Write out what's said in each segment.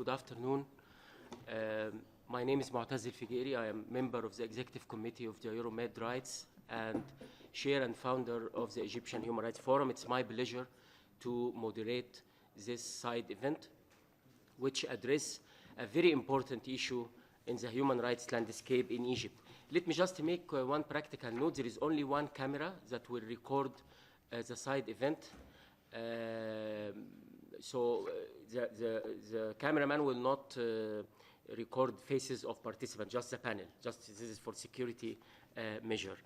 good afternoon. My name is Mu'taz El-Figueri. I am member of the Executive Committee of the Euromed Rights and chair and founder of the Egyptian Human Rights Forum. It's my pleasure to moderate this side event, which address a very important issue in the human rights landscape in Egypt. Let me just make one practical note. There is only one camera that will record the side event. The cameraman will not record faces of participants, just the panel. Just this is for security measure.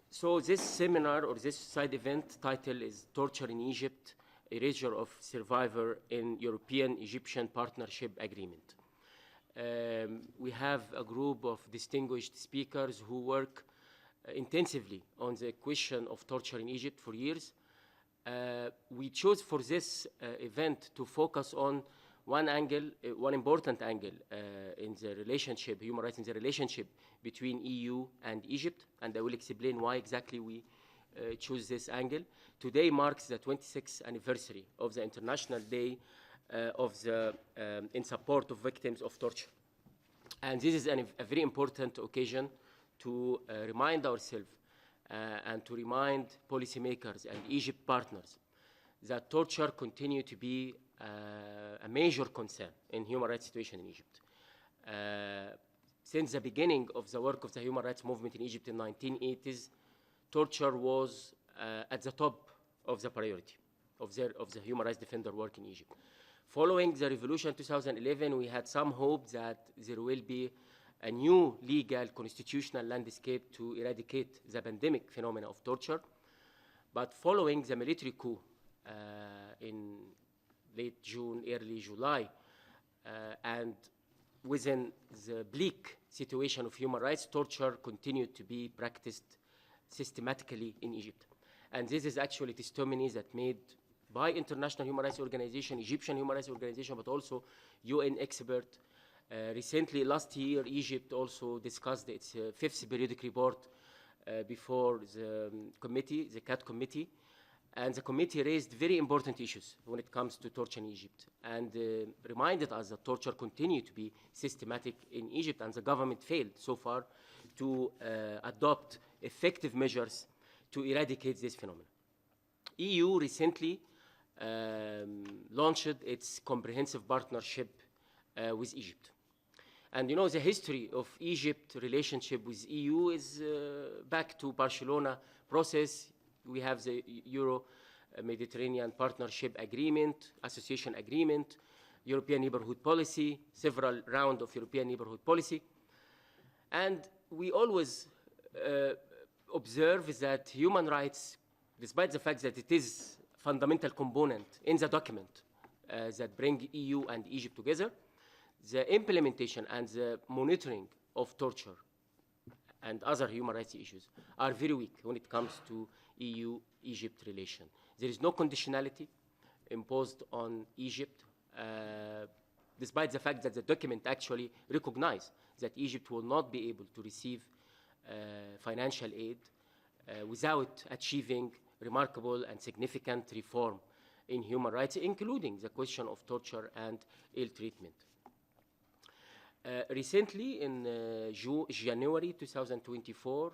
So this seminar or this side event title is Torture in Egypt, Erasure of Survivor in European-Egyptian Partnership Agreement. We have a group of distinguished speakers who work intensively on the question of torture in Egypt for years. We chose for this event to focus on one angle, one important angle in the relationship, human rights in the relationship between EU and Egypt, and I will explain why exactly we choose this angle. Today marks the 26th anniversary of the International Day in support of victims of torture. And this is a very important occasion to remind ourselves and to remind policymakers and Egypt partners that torture continues to be a major concern in human rights situation in Egypt. Since the beginning of the work of the human rights movement in Egypt in the 1980s, torture was at the top of the priority of the human rights defender work in Egypt. Following the revolution in 2011, we had some hope that there will be a new legal constitutional landscape to eradicate the pandemic phenomena of torture. But following the military coup in late June, early July, and within the bleak situation of human rights, torture continued to be practiced systematically in Egypt. And this is actually testimony that made by international human rights organization, Egyptian human rights organization, but also UN expert. Recently, last year, Egypt also discussed its fifth periodic report before the committee, the CAT committee, and the committee raised very important issues when it comes to torture in Egypt and reminded us that torture continued to be systematic in Egypt, and the government failed so far to adopt effective measures to eradicate this phenomenon. EU recently launched its comprehensive partnership with Egypt. And you know, the history of Egypt relationship with EU is back to Barcelona process. We have the Euro-Mediterranean Partnership Agreement, Association Agreement, European Neighborhood Policy, several rounds of European Neighborhood Policy. And we always observe that human rights, despite the fact that it is a fundamental component in the document that bring EU and Egypt together, the implementation and the monitoring of torture and other human rights issues are very weak when it comes to EU-Egypt relation. There is no conditionality imposed on Egypt, despite the fact that the document actually recognizes that Egypt will not be able to receive financial aid without achieving remarkable and significant reform in human rights, including the question of torture and ill treatment. Recently, in January 2024,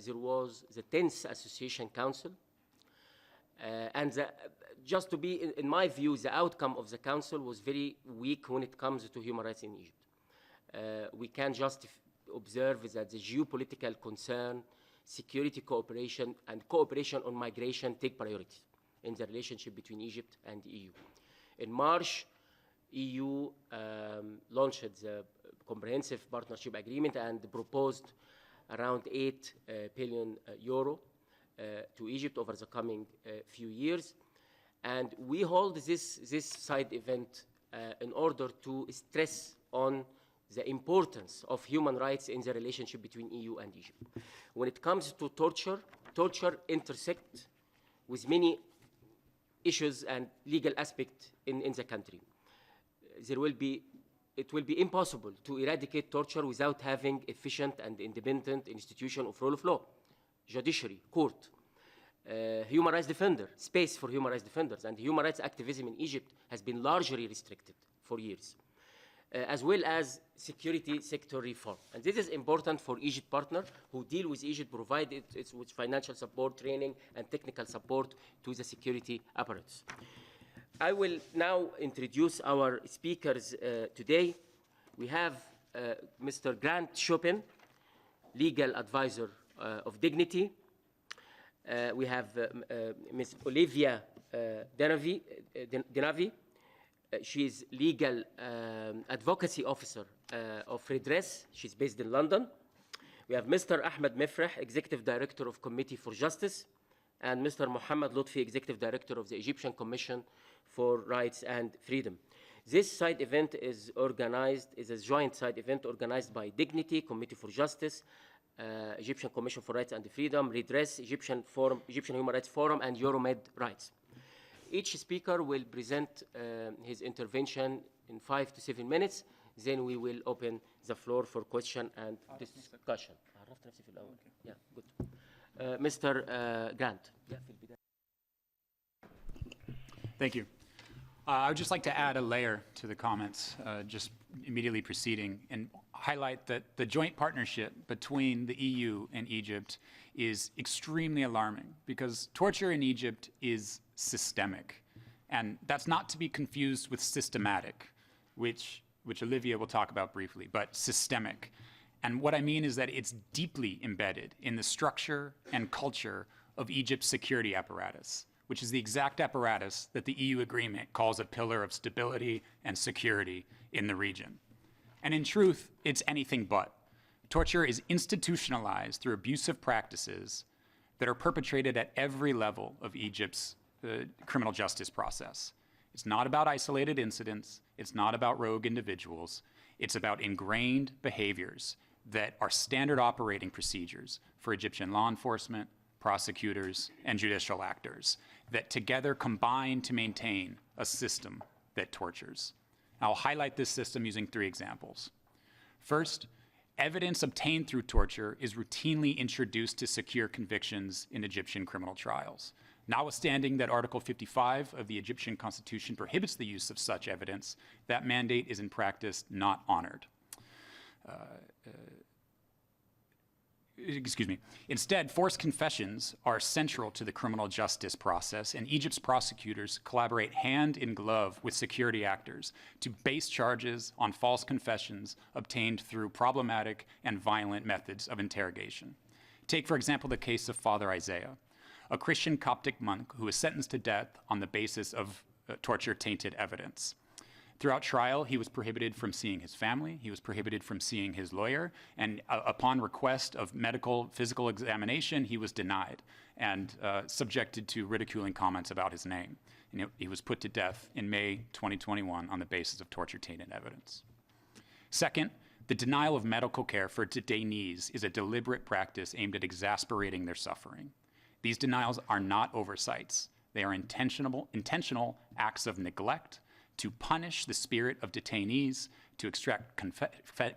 there was the 10th Association Council. Just to be, in my view, the outcome of the council was very weak when it comes to human rights in Egypt. We can just observe that the geopolitical concern, security cooperation, and cooperation on migration take priority in the relationship between Egypt and the EU. In March, EU launched the comprehensive partnership agreement and proposed around 8 billion euro to Egypt over the coming few years. And we hold this side event in order to stress on the importance of human rights in the relationship between EU and Egypt. When it comes to torture, torture intersects with many issues and legal aspects in the country. It will be impossible to eradicate torture without having efficient and independent institution of rule of law, judiciary, court, human rights defender, space for human rights defenders, and human rights activism in Egypt has been largely restricted for years, as well as security sector reform. And this is important for Egypt partner who deal with Egypt, provide it with financial support, training, and technical support to the security apparatus. I will now introduce our speakers today. We have Mr. Grant Chopin, legal advisor of Dignity. We have Ms. Olivia Denavi. She is legal advocacy officer of Redress. She's based in London. We have Mr. Ahmed Mefrah, executive director of Committee for Justice, and Mr. Mohammed Lutfi, executive director of the Egyptian Commission for Rights and Freedom. This side event is a joint side event organized by Dignity, Committee for Justice, Egyptian Commission for Rights and Freedom, Redress, Egyptian Human Rights Forum, and Euromed Rights. Each speaker will present his intervention in 5 to 7 minutes. Then we will open the floor for question and discussion. Yeah, good. Mr. Grant. Thank you. I would just like to add a layer to the comments just immediately preceding and highlight that the joint partnership between the EU and Egypt is extremely alarming because torture in Egypt is systemic. And that's not to be confused with systematic, which Olivia will talk about briefly, but systemic. And what I mean is that it's deeply embedded in the structure and culture of Egypt's security apparatus, which is the exact apparatus that the EU agreement calls a pillar of stability and security in the region. And in truth, it's anything but. Torture is institutionalized through abusive practices that are perpetrated at every level of Egypt's criminal justice process. It's not about isolated incidents. It's not about rogue individuals. It's about ingrained behaviors that are standard operating procedures for Egyptian law enforcement, prosecutors, and judicial actors that together combine to maintain a system that tortures. I'll highlight this system using 3 examples. First, evidence obtained through torture is routinely introduced to secure convictions in Egyptian criminal trials. Notwithstanding that Article 55 of the Egyptian Constitution prohibits the use of such evidence, that mandate is in practice not honored. Instead, forced confessions are central to the criminal justice process, and Egypt's prosecutors collaborate hand in glove with security actors to base charges on false confessions obtained through problematic and violent methods of interrogation. Take, for example, the case of Father Isaiah, a Christian Coptic monk who was sentenced to death on the basis of torture-tainted evidence. Throughout trial, he was prohibited from seeing his family, he was prohibited from seeing his lawyer, and upon request of medical physical examination, he was denied and subjected to ridiculing comments about his name. And he was put to death in May 2021 on the basis of torture-tainted evidence. Second, the denial of medical care for detainees is a deliberate practice aimed at exasperating their suffering. These denials are not oversights. They are intentional acts of neglect to punish the spirit of detainees, to extract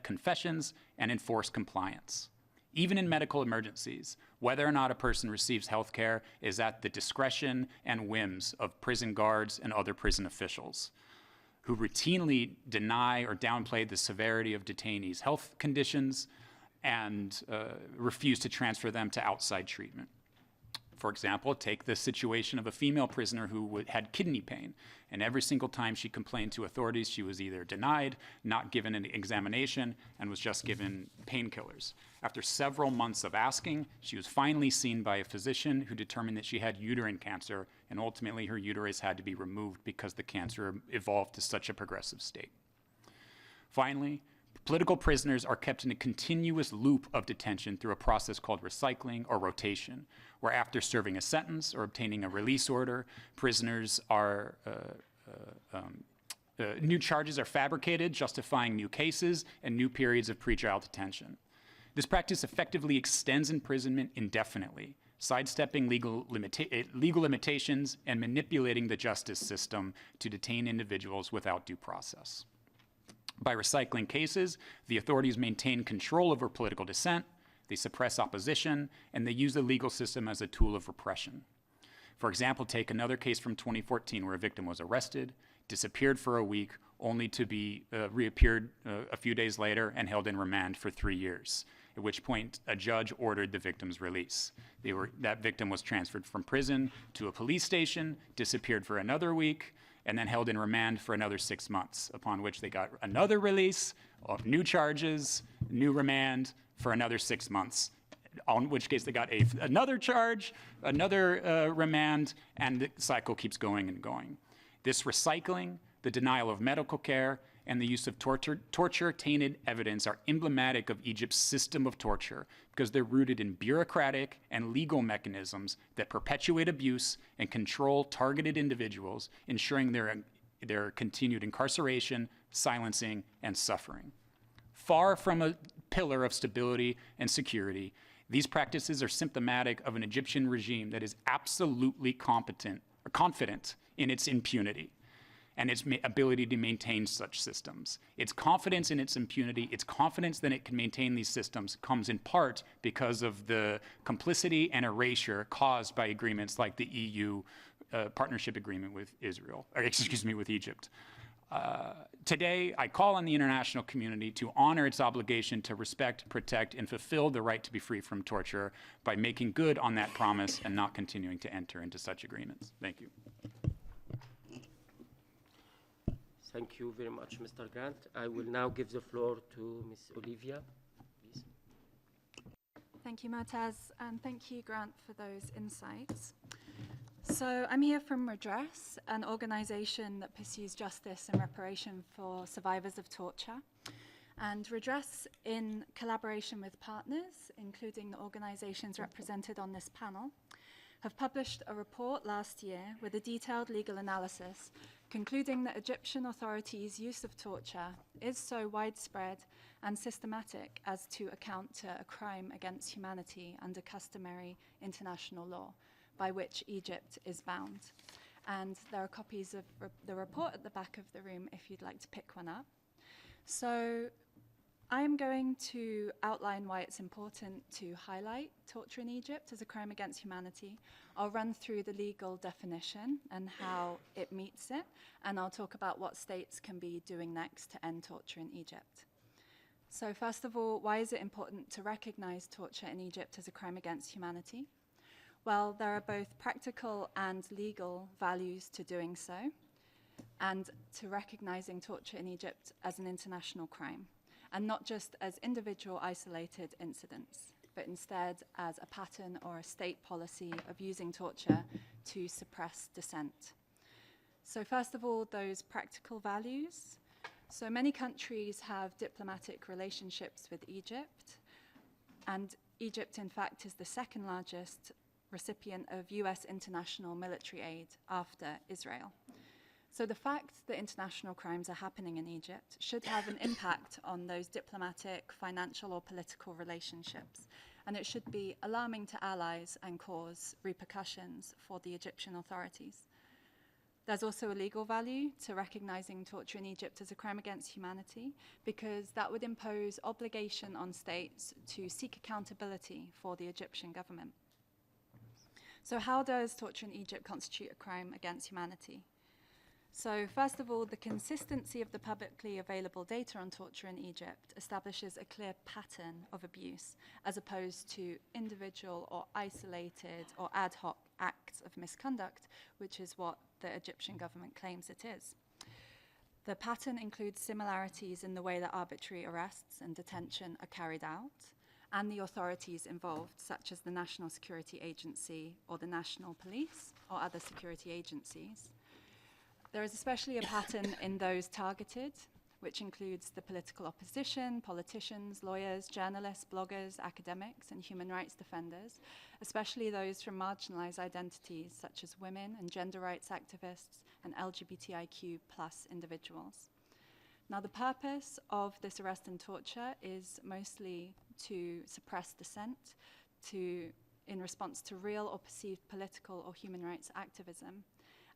confessions, and enforce compliance. Even in medical emergencies, whether or not a person receives health care is at the discretion and whims of prison guards and other prison officials, who routinely deny or downplay the severity of detainees' health conditions and refuse to transfer them to outside treatment. For example, take the situation of a female prisoner who had kidney pain, and every single time she complained to authorities, she was either denied, not given an examination, and was just given painkillers. After several months of asking, she was finally seen by a physician who determined that she had uterine cancer, and ultimately her uterus had to be removed because the cancer evolved to such a progressive state. Finally, political prisoners are kept in a continuous loop of detention through a process called recycling or rotation, where after serving a sentence or obtaining a release order, prisoners are, new charges are fabricated, justifying new cases and new periods of pretrial detention. This practice effectively extends imprisonment indefinitely, sidestepping legal limitations and manipulating the justice system to detain individuals without due process. By recycling cases, the authorities maintain control over political dissent, they suppress opposition, and they use the legal system as a tool of repression. For example, take another case from 2014 where a victim was arrested, disappeared for a week, only to be reappeared a few days later and held in remand for 3 years, at which point a judge ordered the victim's release. That victim was transferred from prison to a police station, disappeared for another week, and then held in remand for another 6 months, upon which they got another release, new charges, new remand for another 6 months, in which case they got another charge, another remand, and the cycle keeps going and going. This recycling, the denial of medical care, and the use of torture-tainted evidence are emblematic of Egypt's system of torture because they're rooted in bureaucratic and legal mechanisms that perpetuate abuse and control targeted individuals, ensuring their continued incarceration, silencing, and suffering. Far from a pillar of stability and security, these practices are symptomatic of an Egyptian regime that is absolutely confident in its impunity and its ability to maintain such systems. Its confidence in its impunity, its confidence that it can maintain these systems comes in part because of the complicity and erasure caused by agreements like the EU partnership agreement with with Egypt. Today, I call on the international community to honor its obligation to respect, protect, and fulfill the right to be free from torture by making good on that promise and not continuing to enter into such agreements. Thank you. Thank you very much, Mr. Grant. I will now give the floor to Ms. Olivia, please. Thank you, Murtaz, and thank you, Grant, for those insights. So I'm here from Redress, an organization that pursues justice and reparation for survivors of torture. And Redress, in collaboration with partners, including the organizations represented on this panel, have published a report last year with a detailed legal analysis concluding that Egyptian authorities' use of torture is so widespread and systematic as to account to a crime against humanity under customary international law, by which Egypt is bound. And there are copies of the report at the back of the room if you'd like to pick one up. So I am going to outline why it's important to highlight torture in Egypt as a crime against humanity. I'll run through the legal definition and how it meets it, and I'll talk about what states can be doing next to end torture in Egypt. So first of all, why is it important to recognize torture in Egypt as a crime against humanity? Well, there are both practical and legal values to doing so, and to recognizing torture in Egypt as an international crime, and not just as individual isolated incidents, but instead as a pattern or a state policy of using torture to suppress dissent. So first of all, those practical values. So many countries have diplomatic relationships with Egypt, and Egypt, in fact, is the second largest recipient of US international military aid after Israel. So the fact that international crimes are happening in Egypt should have an impact on those diplomatic, financial, or political relationships, and it should be alarming to allies and cause repercussions for the Egyptian authorities. There's also a legal value to recognizing torture in Egypt as a crime against humanity, because that would impose obligation on states to seek accountability for the Egyptian government. So how does torture in Egypt constitute a crime against humanity? So first of all, the consistency of the publicly available data on torture in Egypt establishes a clear pattern of abuse, as opposed to individual or isolated or ad hoc acts of misconduct, which is what the Egyptian government claims it is. The pattern includes similarities in the way that arbitrary arrests and detention are carried out, and the authorities involved, such as the National Security Agency or the National Police or other security agencies. There is especially a pattern in those targeted, which includes the political opposition, politicians, lawyers, journalists, bloggers, academics, and human rights defenders, especially those from marginalized identities such as women and gender rights activists and LGBTIQ+ individuals. Now, the purpose of this arrest and torture is mostly to suppress dissent, in response to real or perceived political or human rights activism.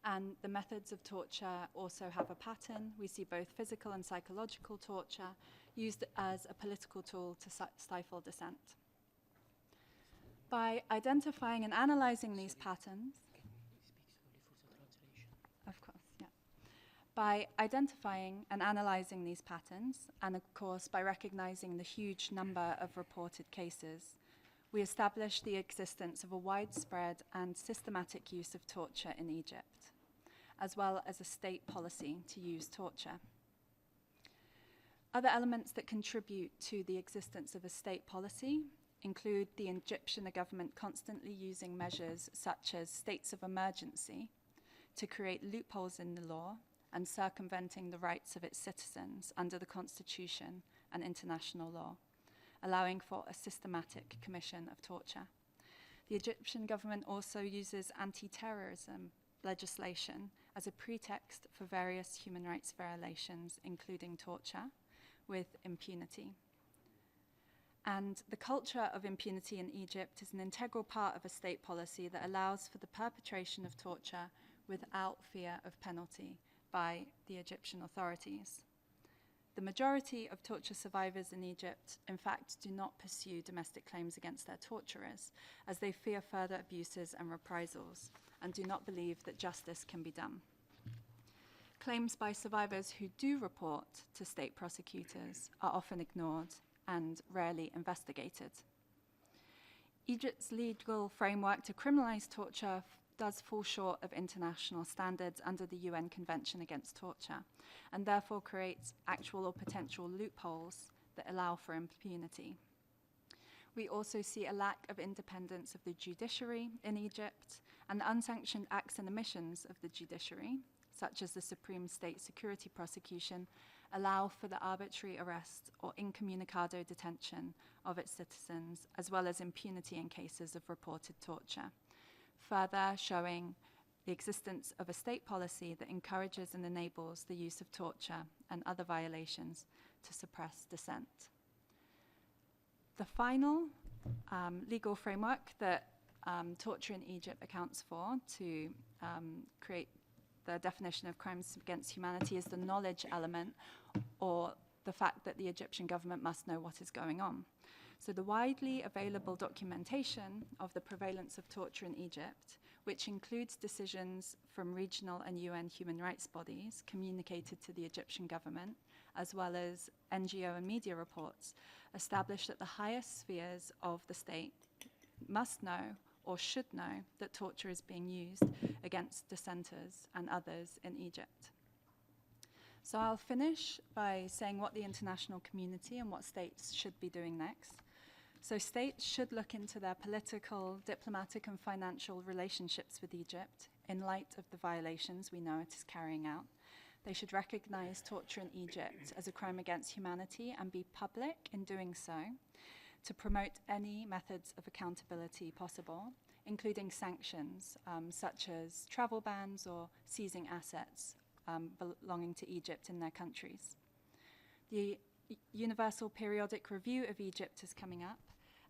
And the methods of torture also have a pattern. We see both physical and psychological torture used as a political tool to stifle dissent. By identifying and analyzing these patterns, of course, yeah. By identifying and analysing these patterns, and of course by recognising the huge number of reported cases, we established the existence of a widespread and systematic use of torture in Egypt, as well as a state policy to use torture. Other elements that contribute to the existence of a state policy include the Egyptian government constantly using measures such as states of emergency to create loopholes in the law and circumventing the rights of its citizens under the Constitution and international law, allowing for a systematic commission of torture. The Egyptian government also uses anti-terrorism legislation as a pretext for various human rights violations, including torture, with impunity. And the culture of impunity in Egypt is an integral part of a state policy that allows for the perpetration of torture without fear of penalty by the Egyptian authorities. The majority of torture survivors in Egypt, in fact, do not pursue domestic claims against their torturers, as they fear further abuses and reprisals, and do not believe that justice can be done. Claims by survivors who do report to state prosecutors are often ignored and rarely investigated. Egypt's legal framework to criminalize torture does fall short of international standards under the UN Convention Against Torture, and therefore creates actual or potential loopholes that allow for impunity. We also see a lack of independence of the judiciary in Egypt, and the unsanctioned acts and omissions of the judiciary, such as the Supreme State Security Prosecution, allow for the arbitrary arrest or incommunicado detention of its citizens, as well as impunity in cases of reported torture, further showing the existence of a state policy that encourages and enables the use of torture and other violations to suppress dissent. The final legal framework that torture in Egypt accounts for to create the definition of crimes against humanity is the knowledge element, or the fact that the Egyptian government must know what is going on. So the widely available documentation of the prevalence of torture in Egypt, which includes decisions from regional and UN human rights bodies communicated to the Egyptian government, as well as NGO and media reports, establish that the highest spheres of the state must know or should know that torture is being used against dissenters and others in Egypt. So I'll finish by saying what the international community and what states should be doing next. So states should look into their political, diplomatic, and financial relationships with Egypt in light of the violations we know it is carrying out. They should recognize torture in Egypt as a crime against humanity and be public in doing so, to promote any methods of accountability possible, including sanctions such as travel bans or seizing assets belonging to Egypt in their countries. The Universal Periodic Review of Egypt is coming up,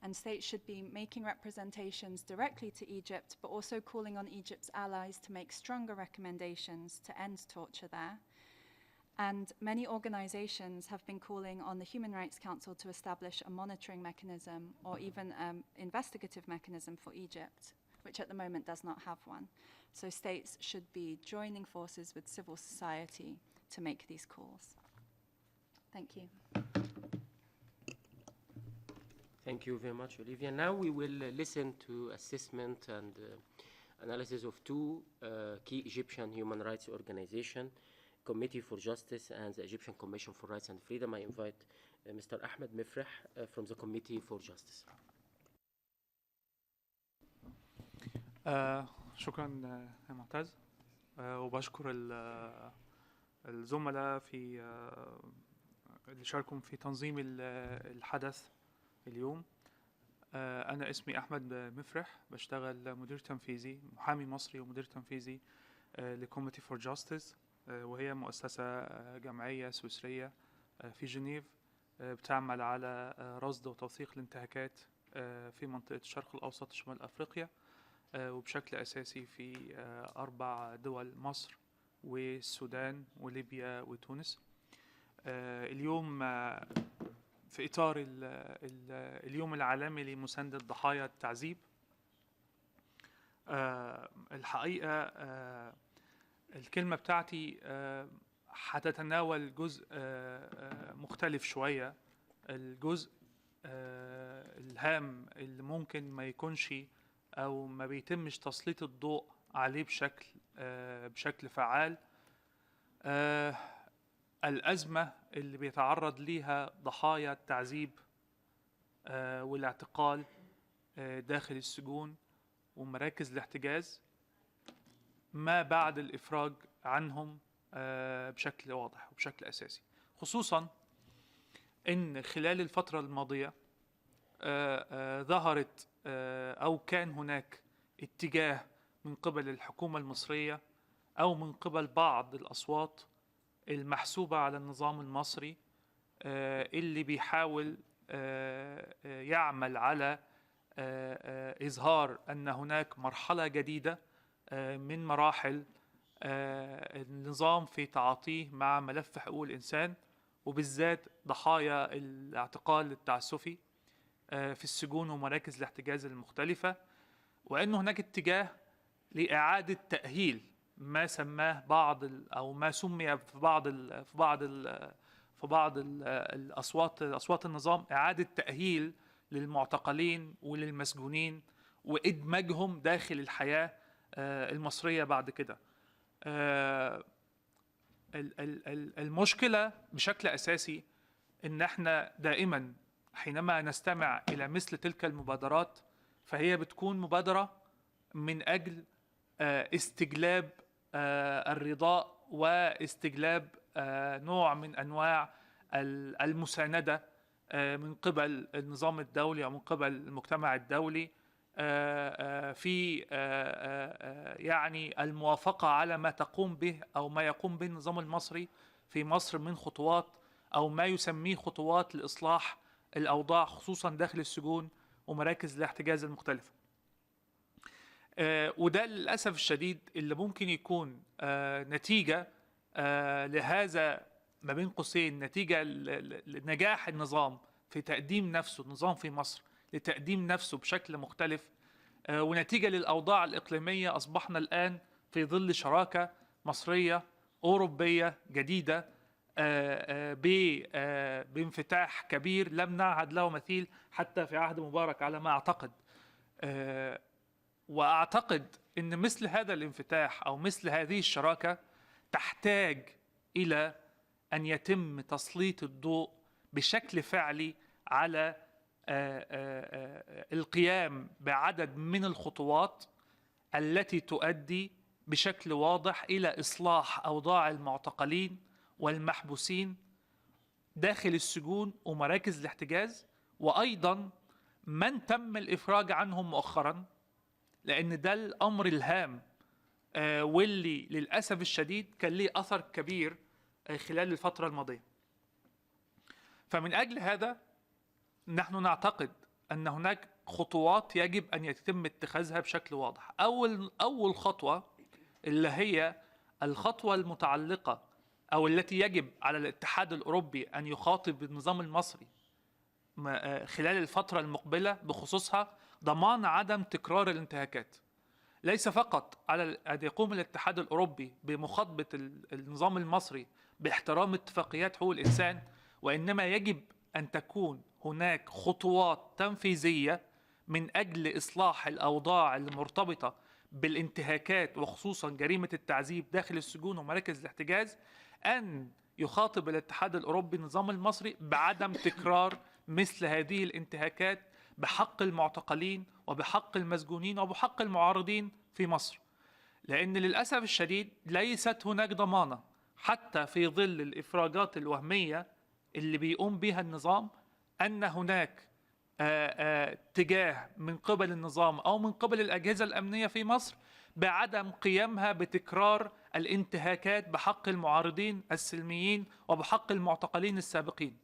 and states should be making representations directly to Egypt, but also calling on Egypt's allies to make stronger recommendations to end torture there. And many organizations have been calling on the Human Rights Council to establish a monitoring mechanism or even an investigative mechanism for Egypt, which at the moment does not have one. So states should be joining forces with civil society to make these calls. Thank you. Thank you very much, Olivia. Now we will listen to assessment and analysis of two key Egyptian human rights organizations, Committee for Justice and the Egyptian Commission for Rights and Freedom. I invite Mr. Ahmed Mifreh from the Committee for Justice. شكرا يا معتز، وبشكر الزملاء في اللي شاركوا في تنظيم الحدث اليوم. أنا اسمي أحمد مفرح، بشتغل مدير تنفيذي، محامي مصري ومدير تنفيذي لكوميتي فور جاستس، وهي مؤسسة جمعية سويسرية في جنيف بتعمل على رصد وتوثيق الانتهاكات في منطقة الشرق الأوسط شمال أفريقيا، وبشكل أساسي في 4 دول: مصر والسودان وليبيا وتونس. اليوم في إطار اليوم العالمي لمساندة ضحايا التعذيب. الحقيقة الكلمة بتاعتي هتتناول جزء مختلف شوية. الجزء الهام اللي ممكن ما يكونش أو ما بيتمش تسليط الضوء عليه بشكل فعال، الأزمة اللي بيتعرض ليها ضحايا التعذيب والاعتقال داخل السجون ومراكز الاحتجاز ما بعد الإفراج عنهم بشكل واضح وبشكل أساسي، خصوصا إن خلال الفترة الماضية ظهرت أو كان هناك اتجاه من قبل الحكومة المصرية أو من قبل بعض الأصوات المحسوبة على النظام المصري اللي بيحاول يعمل على إظهار أن هناك مرحلة جديدة من مراحل النظام في تعاطيه مع ملف حقوق الإنسان، وبالذات ضحايا الاعتقال التعسفي في السجون ومراكز الاحتجاز المختلفة، وأن هناك اتجاه لإعادة تأهيل ما سماه بعض أو ما سمي في بعض الأصوات النظام إعادة تأهيل للمعتقلين وللمسجونين وإدماجهم داخل الحياة المصرية بعد كده. المشكلة بشكل أساسي إن احنا دائما حينما نستمع إلى مثل تلك المبادرات فهي بتكون مبادرة من أجل استجلاب الرضاء واستجلاب نوع من أنواع المساندة من قبل النظام الدولي أو من قبل المجتمع الدولي في يعني الموافقة على ما تقوم به أو ما يقوم به النظام المصري في مصر من خطوات أو ما يسميه خطوات لإصلاح الأوضاع خصوصا داخل السجون ومراكز الاحتجاز المختلفة. وده للأسف الشديد اللي ممكن يكون نتيجة لهذا ما بين قوسين، نتيجة لنجاح النظام في تقديم نفسه، النظام في مصر لتقديم نفسه بشكل مختلف، ونتيجة للأوضاع الإقليمية أصبحنا الآن في ظل شراكة مصرية أوروبية جديدة بانفتاح كبير لم نعهد له مثيل حتى في عهد مبارك على ما أعتقد. وأعتقد أن مثل هذا الانفتاح أو مثل هذه الشراكة تحتاج إلى أن يتم تسليط الضوء بشكل فعلي على القيام بعدد من الخطوات التي تؤدي بشكل واضح إلى إصلاح أوضاع المعتقلين والمحبوسين داخل السجون ومراكز الاحتجاز، وأيضا من تم الإفراج عنهم مؤخرا، لأن ده الأمر الهام واللي للأسف الشديد كان ليه أثر كبير خلال الفترة الماضية. فمن أجل هذا نحن نعتقد أن هناك خطوات يجب أن يتم اتخاذها بشكل واضح. أول خطوة اللي هي الخطوة المتعلقة أو التي يجب على الاتحاد الأوروبي أن يخاطب النظام المصري خلال الفترة المقبلة بخصوصها ضمان عدم تكرار الانتهاكات. ليس فقط على أن يقوم الاتحاد الأوروبي بمخاطبة النظام المصري باحترام اتفاقيات حقوق الإنسان، وإنما يجب أن تكون هناك خطوات تنفيذية من أجل إصلاح الأوضاع المرتبطة بالانتهاكات وخصوصا جريمة التعذيب داخل السجون ومراكز الاحتجاز، أن يخاطب الاتحاد الأوروبي النظام المصري بعدم تكرار مثل هذه الانتهاكات بحق المعتقلين وبحق المسجونين وبحق المعارضين في مصر. لأن للأسف الشديد ليست هناك ضمانة حتى في ظل الإفراجات الوهمية اللي بيقوم بها النظام أن هناك اتجاه من قبل النظام أو من قبل الأجهزة الأمنية في مصر بعدم قيامها بتكرار الانتهاكات بحق المعارضين السلميين وبحق المعتقلين السابقين.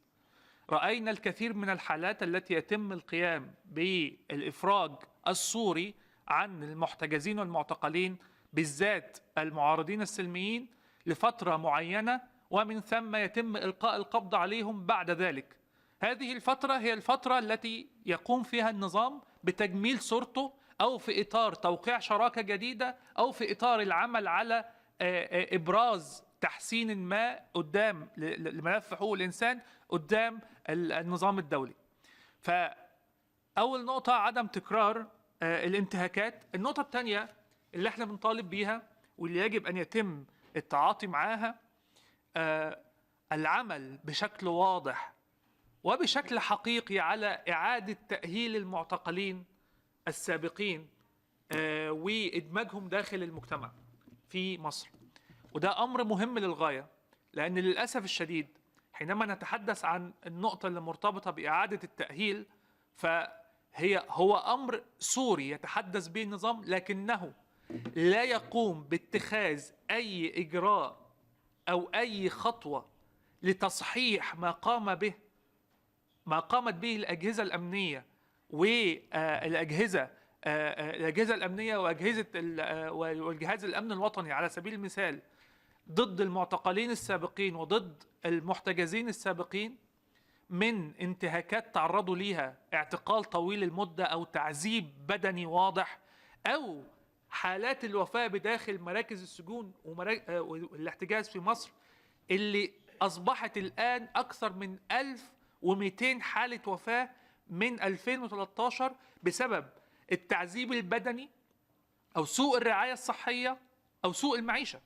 رأينا الكثير من الحالات التي يتم القيام بالإفراج الصوري عن المحتجزين والمعتقلين بالذات المعارضين السلميين لفترة معينة، ومن ثم يتم إلقاء القبض عليهم بعد ذلك. هذه الفترة هي الفترة التي يقوم فيها النظام بتجميل صورته أو في إطار توقيع شراكة جديدة أو في إطار العمل على إبراز تحسين ما قدام لملف حقوق الإنسان قدام النظام الدولي. فأول نقطة عدم تكرار الانتهاكات. النقطة الثانية اللي احنا بنطالب بيها واللي يجب أن يتم التعاطي معاها العمل بشكل واضح وبشكل حقيقي على إعادة تأهيل المعتقلين السابقين وإدماجهم داخل المجتمع في مصر. وده أمر مهم للغاية، لأن للأسف الشديد حينما نتحدث عن النقطة اللي مرتبطة بإعادة التأهيل هو أمر سوري يتحدث به النظام، لكنه لا يقوم باتخاذ أي إجراء أو أي خطوة لتصحيح ما قامت به الأجهزة الأمنية والأجهزة الأمنية والجهاز الأمن الوطني على سبيل المثال ضد المعتقلين السابقين وضد المحتجزين السابقين من انتهاكات تعرضوا ليها، اعتقال طويل المدة أو تعذيب بدني واضح، أو حالات الوفاة بداخل مراكز السجون والاحتجاز في مصر اللي أصبحت الآن أكثر من 1200 حالة وفاة من 2013 بسبب التعذيب البدني أو سوء الرعاية الصحية أو سوء المعيشة.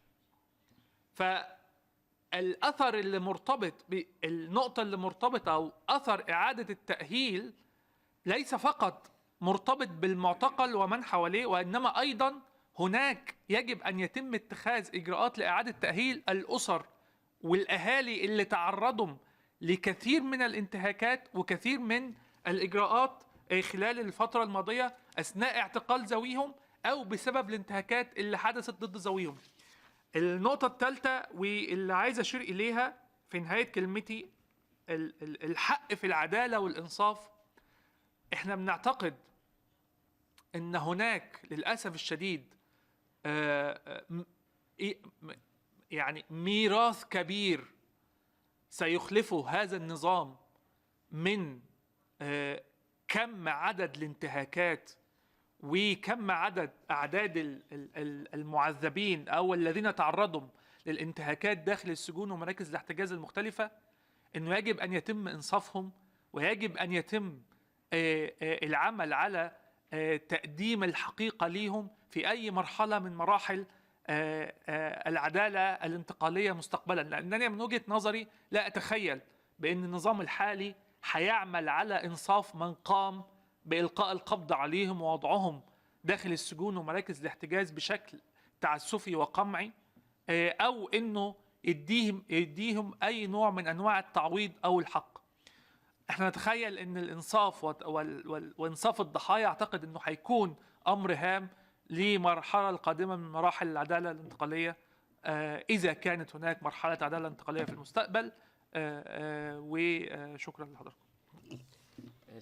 فالأثر اللي مرتبط بالنقطة اللي مرتبطة أو أثر إعادة التأهيل ليس فقط مرتبط بالمعتقل ومن حواليه، وإنما أيضا هناك يجب أن يتم اتخاذ إجراءات لإعادة تأهيل الأسر والأهالي اللي تعرضوا لكثير من الانتهاكات وكثير من الإجراءات خلال الفترة الماضية أثناء اعتقال ذويهم أو بسبب الانتهاكات اللي حدثت ضد ذويهم. النقطة الثالثة واللي عايز أشير إليها في نهاية كلمتي الحق في العدالة والإنصاف. إحنا بنعتقد إن هناك للأسف الشديد يعني ميراث كبير سيخلفه هذا النظام من كم عدد الانتهاكات وكم أعداد المعذبين أو الذين تعرضوا للانتهاكات داخل السجون ومراكز الاحتجاز المختلفة، إنه يجب أن يتم إنصافهم ويجب أن يتم العمل على تقديم الحقيقة ليهم في أي مرحلة من مراحل العدالة الانتقالية مستقبلا. لأنني من وجهة نظري لا أتخيل بأن النظام الحالي حيعمل على إنصاف من قام بإلقاء القبض عليهم ووضعهم داخل السجون ومراكز الاحتجاز بشكل تعسفي وقمعي، أو أنه يديهم أي نوع من أنواع التعويض أو الحق. احنا نتخيل أن الإنصاف وإنصاف الضحايا أعتقد أنه حيكون أمر هام لمرحلة القادمة من مراحل العدالة الانتقالية إذا كانت هناك مرحلة عدالة انتقالية في المستقبل. وشكرا لحضراتكم.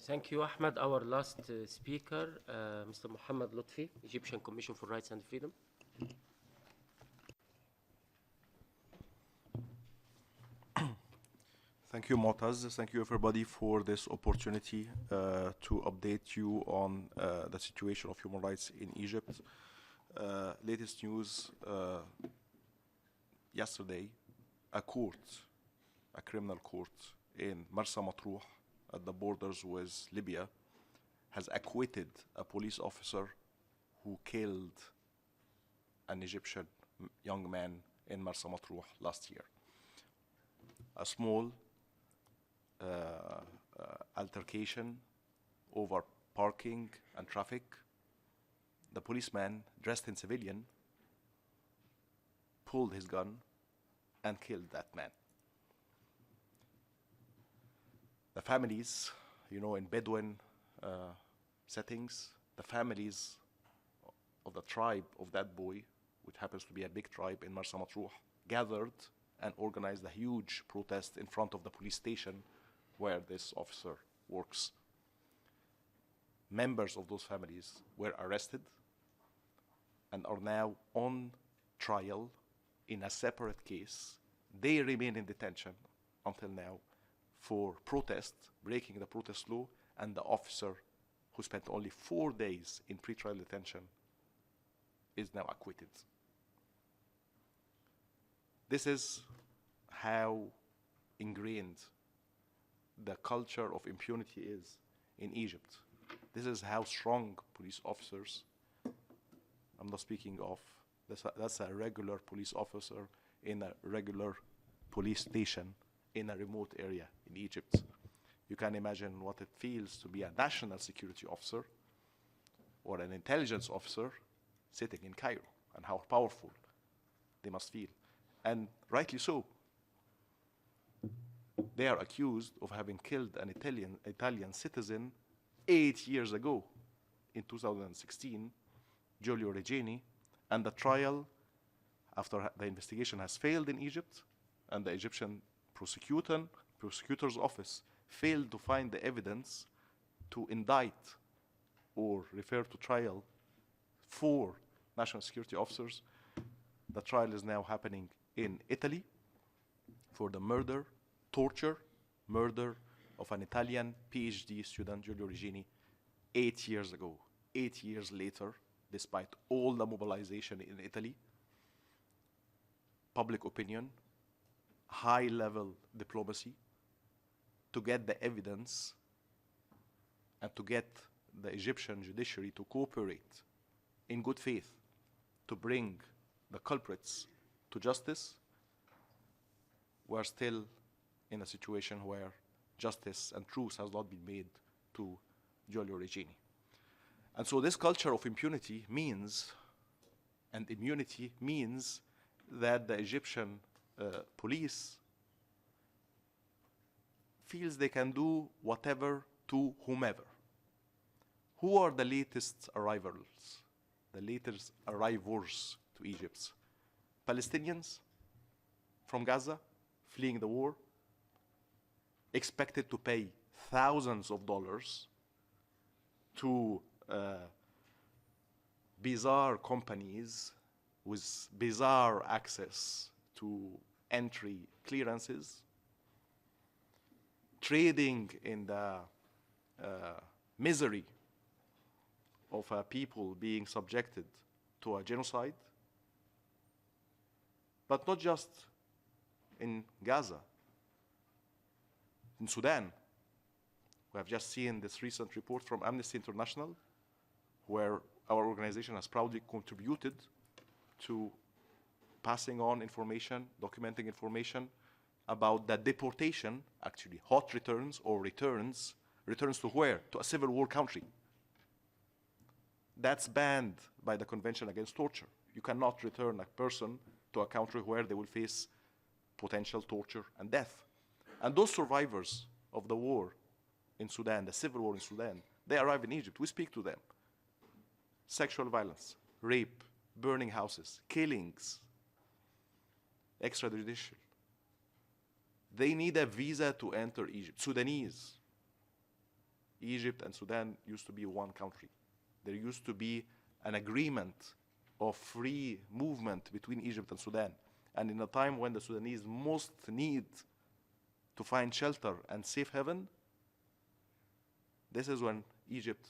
Thank you, Ahmed. Our last speaker, Mr. Mohammed Lutfi, Egyptian Commission for Rights and Freedom. Thank you, Motaz. Thank you, everybody, for this opportunity to update you on the situation of human rights in Egypt. Latest news, yesterday, a criminal court in Marsa Matruh at the borders with Libya has acquitted a police officer who killed an Egyptian young man in Marsa Matruh last year. A small altercation over parking and traffic. The policeman, dressed in civilian, pulled his gun and killed that man. The families, in Bedouin settings, the families of the tribe of that boy, which happens to be a big tribe in Marsa Matruh, gathered and organized a huge protest in front of the police station where this officer works. Members of those families were arrested and are now on trial in a separate case. They remain in detention until now for protest, breaking the protest law, and the officer who spent only 4 days in pretrial detention is now acquitted. This is how ingrained the culture of impunity is in Egypt. This is how strong police officers, I'm not speaking of, that's a regular police officer in a regular police station in a remote area in Egypt. You can imagine what it feels to be a national security officer or an intelligence officer sitting in Cairo, and how powerful they must feel. And rightly so. They are accused of having killed an Italian citizen 8 years ago, in 2016, Giulio Regeni, and the trial, after the investigation has failed in Egypt, and the Egyptian prosecutor's office failed to find the evidence to indict or refer to trial 4 national security officers. The trial is now happening in Italy for the torture, murder of an Italian PhD student, Giulio Regeni, 8 years ago. 8 years later, despite all the mobilization in Italy, public opinion, high-level diplomacy, to get the evidence and to get the Egyptian judiciary to cooperate in good faith to bring the culprits to justice, we're still in a situation where justice and truth has not been made to Giulio Regeni. And so this culture of impunity means, and immunity means, that the Egyptian police feels they can do whatever to whomever. Who are the latest arrivals, the latest arrivals to Egypt? Palestinians from Gaza fleeing the war, expected to pay thousands of dollars to bizarre companies with bizarre access to entry clearances, trading in the misery of people being subjected to a genocide, but not just in Gaza, in Sudan. We have just seen this recent report from Amnesty International, where our organization has proudly contributed to passing on information, documenting information about the deportation, actually hot returns or returns to where? To a civil war country. That's banned by the Convention Against Torture. You cannot return a person to a country where they will face potential torture and death. And those survivors of the war in Sudan, the civil war in Sudan, they arrive in Egypt. We speak to them. Sexual violence, rape, burning houses, killings, extrajudicial. They need a visa to enter Egypt. Sudanese. Egypt and Sudan used to be one country. There used to be an agreement of free movement between Egypt and Sudan. And in a time when the Sudanese most need to find shelter and safe haven, this is when Egypt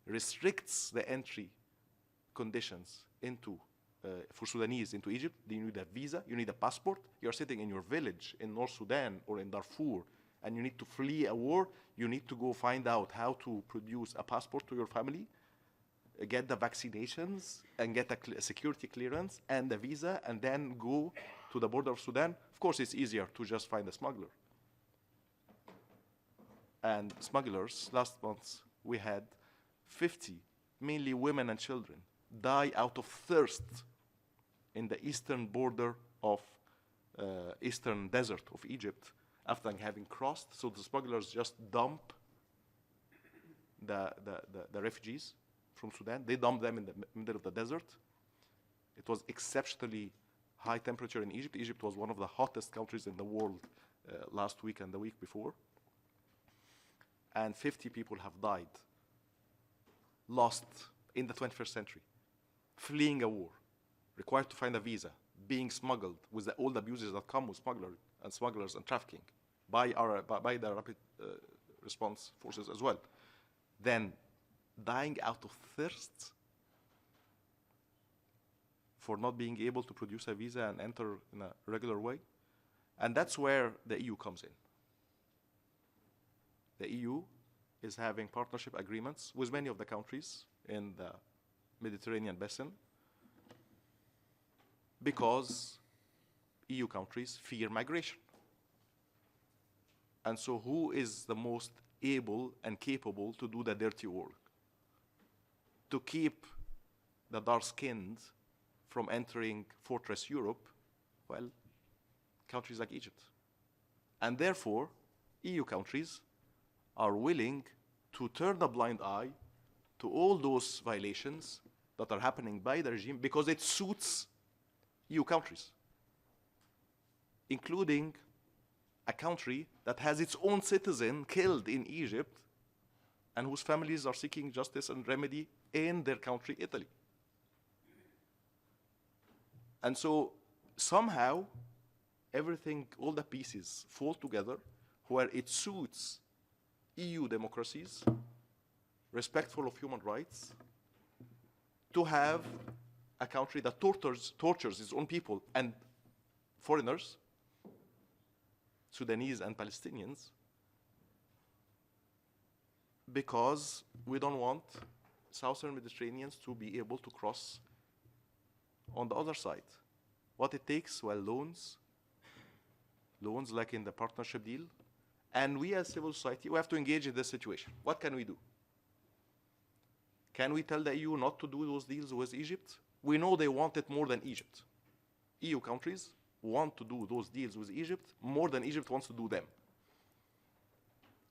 restricts the entry conditions into for Sudanese into Egypt. You need a visa, you need a passport. You're sitting in your village in North Sudan or in Darfur, and you need to flee a war. You need to go find out how to produce a passport to your family, get the vaccinations, and get a security clearance and a visa, and then go to the border of Sudan. Of course, it's easier to just find a smuggler. And smugglers, last month, we had 50, mainly women and children, die out of thirst in the eastern border of eastern desert of Egypt after having crossed. So the smugglers just dump the refugees from Sudan. They dump them in the middle of the desert. It was exceptionally high temperature in Egypt. Egypt was one of the hottest countries in the world last week and the week before. And 50 people have died, lost in the 21st century, fleeing a war, required to find a visa, being smuggled with all the abuses that come with smugglers and trafficking by the rapid response forces as well. Then dying out of thirst for not being able to produce a visa and enter in a regular way. And that's where the EU comes in. The EU is having partnership agreements with many of the countries in the Mediterranean basin because EU countries fear migration. And so who is the most able and capable to do the dirty work? To keep the dark-skinned from entering Fortress Europe? Well, countries like Egypt. And therefore, EU countries are willing to turn a blind eye to all those violations that are happening by the regime because it suits EU countries, including a country that has its own citizen killed in Egypt and whose families are seeking justice and remedy in their country, Italy. And so somehow everything, all the pieces fall together where it suits EU democracies, respectful of human rights, to have a country that tortures its own people and foreigners, Sudanese and Palestinians, because we don't want Southern Mediterraneans to be able to cross on the other side. What it takes? Well, loans like in the partnership deal. And we as civil society, we have to engage in this situation. What can we do? Can we tell the EU not to do those deals with Egypt? We know they want it more than Egypt. EU countries want to do those deals with Egypt more than Egypt wants to do them.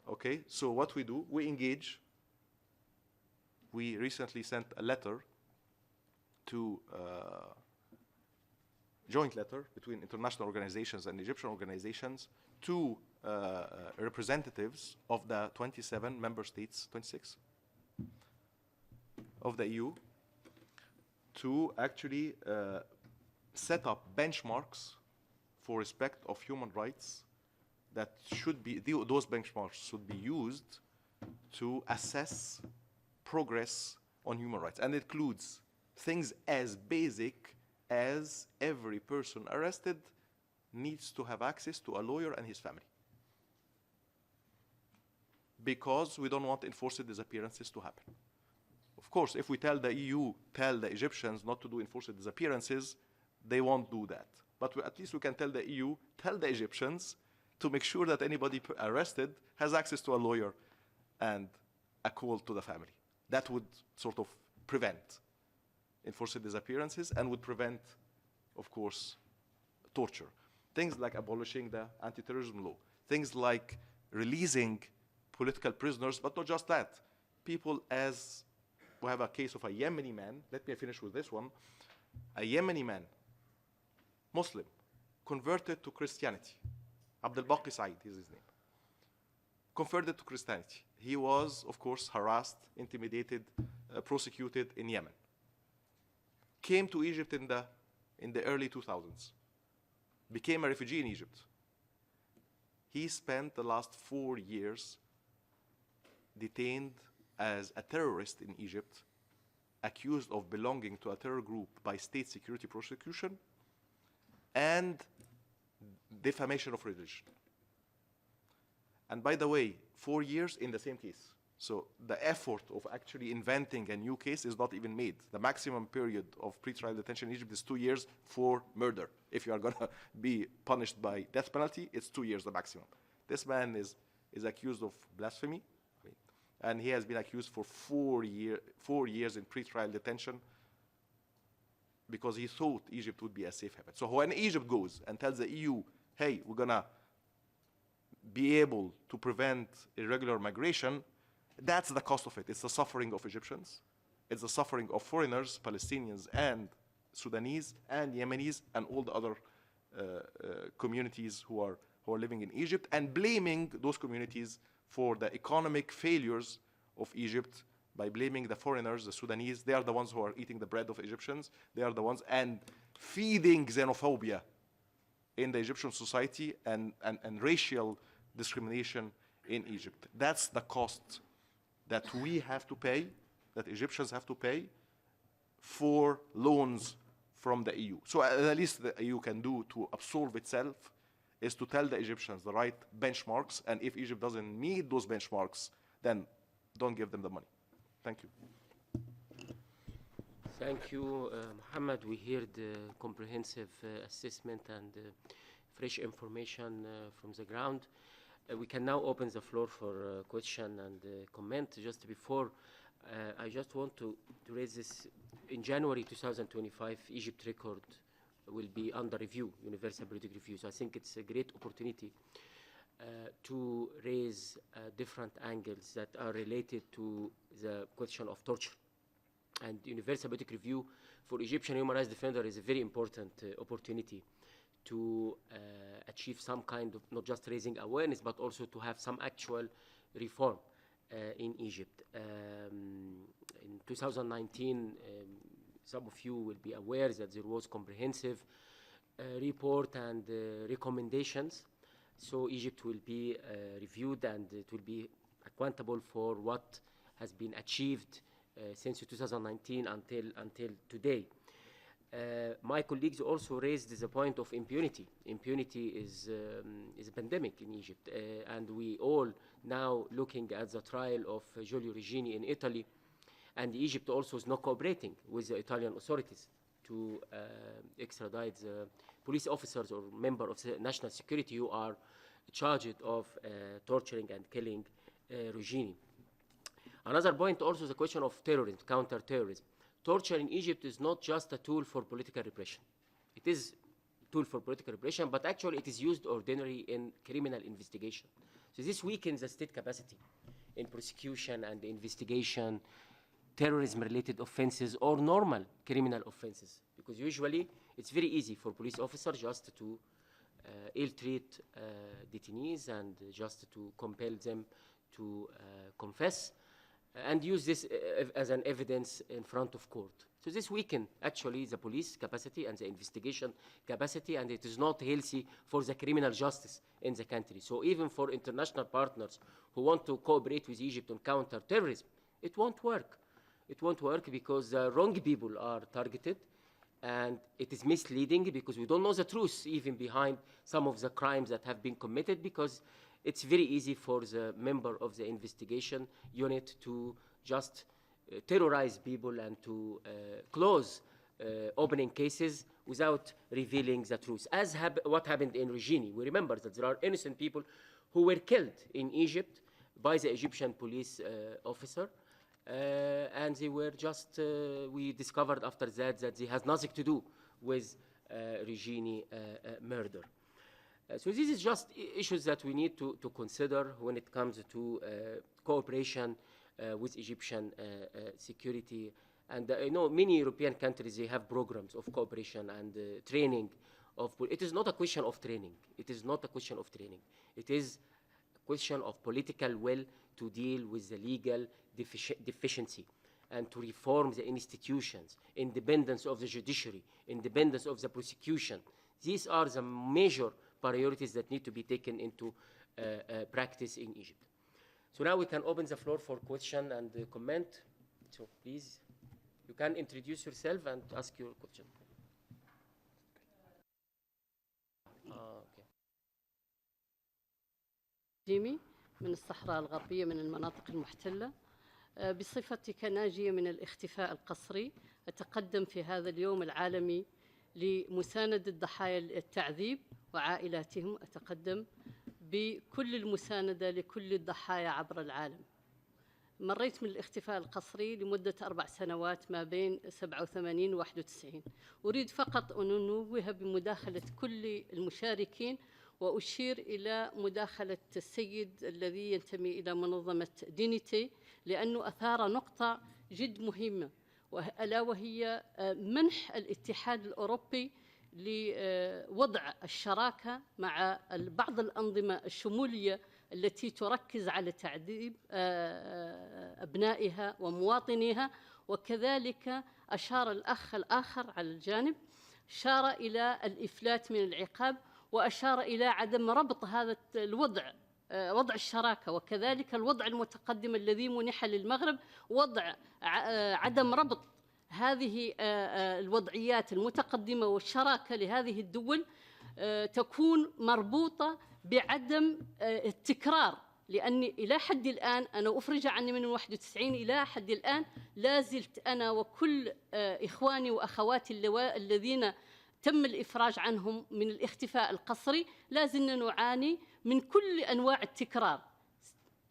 Okay, so what we do, we engage. We recently sent a letter to joint letter between international organizations and Egyptian organizations to representatives of the 27 member states, 26 of the EU, to actually set up benchmarks for respect of human rights that should be, those benchmarks should be used to assess progress on human rights. And it includes things as basic as every person arrested needs to have access to a lawyer and his family. Because we don't want enforced disappearances to happen. Of course, if we tell the EU, tell the Egyptians not to do enforced disappearances, they won't do that. But at least we can tell the EU, tell the Egyptians to make sure that anybody arrested has access to a lawyer and a call to the family. That would sort of prevent enforced disappearances and would prevent, of course, torture. Things like abolishing the anti-terrorism law. Things like releasing political prisoners, but not just that. People as, we have a case of a Yemeni man, let me finish with this one. A Yemeni man, Muslim, converted to Christianity. Abdel Baqi Said is his name. Converted to Christianity. He was, of course, harassed, intimidated, prosecuted in Yemen. Came to Egypt in the early 2000s. Became a refugee in Egypt. He spent the last 4 years detained as a terrorist in Egypt, accused of belonging to a terror group by state security prosecution and defamation of religion. And by the way, 4 years in the same case. So the effort of actually inventing a new case is not even made. The maximum period of pretrial detention in Egypt is 2 years for murder. If you are going to be punished by death penalty, it's 2 years the maximum. This man is accused of blasphemy, and he has been accused for 4 years in pretrial detention because he thought Egypt would be a safe haven. So when Egypt goes and tells the EU, hey, we're going to be able to prevent irregular migration, that's the cost of it. It's the suffering of Egyptians. It's the suffering of foreigners, Palestinians and Sudanese and Yemenis and all the other communities who are living in Egypt, and blaming those communities for the economic failures of Egypt by blaming the foreigners, the Sudanese. They are the ones who are eating the bread of Egyptians. They are the ones, and feeding xenophobia in the Egyptian society and racial discrimination in Egypt. That's the cost that we have to pay, that Egyptians have to pay for loans from the EU. So the least the EU can do to absolve itself is to tell the Egyptians the right benchmarks, and if Egypt doesn't meet those benchmarks, then don't give them the money. Thank you. Thank you, Mohammed. We heard comprehensive assessment and fresh information from the ground. We can now open the floor for question and comment. Just before, I just want to raise this. In January 2025, Egypt record will be under review, universal periodic review. So I think it's a great opportunity to raise different angles that are related to the question of torture. And universal periodic review for Egyptian human rights defender is a very important opportunity to achieve some kind of, not just raising awareness, but also to have some actual reform in Egypt. In 2019, some of you will be aware that there was comprehensive report and recommendations. So Egypt will be reviewed, and it will be accountable for what has been achieved since 2019 until today. My colleagues also raised the point of impunity. Impunity is a pandemic in Egypt, and we all now looking at the trial of Giulio Regeni in Italy, and Egypt also is not cooperating with the Italian authorities to extradite the police officers or members of the national security who are charged of torturing and killing Regeni. Another point also is the question of terrorism, counter-terrorism. Torture in Egypt is not just a tool for political repression. It is a tool for political repression, but actually it is used ordinarily in criminal investigation. So this weakens the state capacity in prosecution and investigation, terrorism-related offenses or normal criminal offenses, because usually it's very easy for police officers just to ill-treat detainees and just to compel them to confess and use this as an evidence in front of court. So this weakens actually the police capacity and the investigation capacity, and it is not healthy for the criminal justice in the country. So even for international partners who want to cooperate with Egypt on counter-terrorism, it won't work. It won't work because the wrong people are targeted, and it is misleading because we don't know the truth even behind some of the crimes that have been committed, because it's very easy for the member of the investigation unit to just terrorize people and to close opening cases without revealing the truth. As what happened in Regeni, we remember that there are innocent people who were killed in Egypt by the Egyptian police officer, and they were just, we discovered after that that it has nothing to do with Regeni murder. So this is just issues that we need to consider when it comes to cooperation with Egyptian security. And I know many European countries, they have programs of cooperation and training. It is not a question of training. It is not a question of training. It is a question of political will to deal with the legal deficiency and to reform the institutions, independence of the judiciary, independence of the prosecution. These are the major priorities that need to be taken into practice in Egypt. So now we can open the floor for question and comment. So please, you can introduce yourself and ask your question. جيمي من الصحراء الغربية من المناطق المحتلة. بصفتي كناجية من الاختفاء القسري أتقدم في هذا اليوم العالمي لمساندة ضحايا التعذيب وعائلاتهم. أتقدم بكل المساندة لكل الضحايا عبر العالم. مريت من الاختفاء القسري لمدة 4 سنوات ما بين 87 و 91. أريد فقط أن أنوه بمداخلة كل المشاركين وأشير إلى مداخلة السيد الذي ينتمي إلى منظمة دينيتي، لأنه أثار نقطة جد مهمة، ألا وهي منح الاتحاد الأوروبي لوضع الشراكة مع بعض الأنظمة الشمولية التي تركز على تعذيب أبنائها ومواطنيها. وكذلك أشار الأخ الآخر على الجانب، أشار إلى الإفلات من العقاب، وأشار إلى عدم ربط هذا الوضع، وضع الشراكة، وكذلك الوضع المتقدم الذي منح للمغرب، وضع عدم ربط هذه الوضعيات المتقدمة والشراكة لهذه الدول تكون مربوطة بعدم التكرار، لأني إلى حد الآن أنا أفرج عني من 91 إلى حد الآن لا زلت أنا وكل إخواني وأخواتي الذين تم الإفراج عنهم من الاختفاء القسري لا زلنا نعاني من كل أنواع التكرار.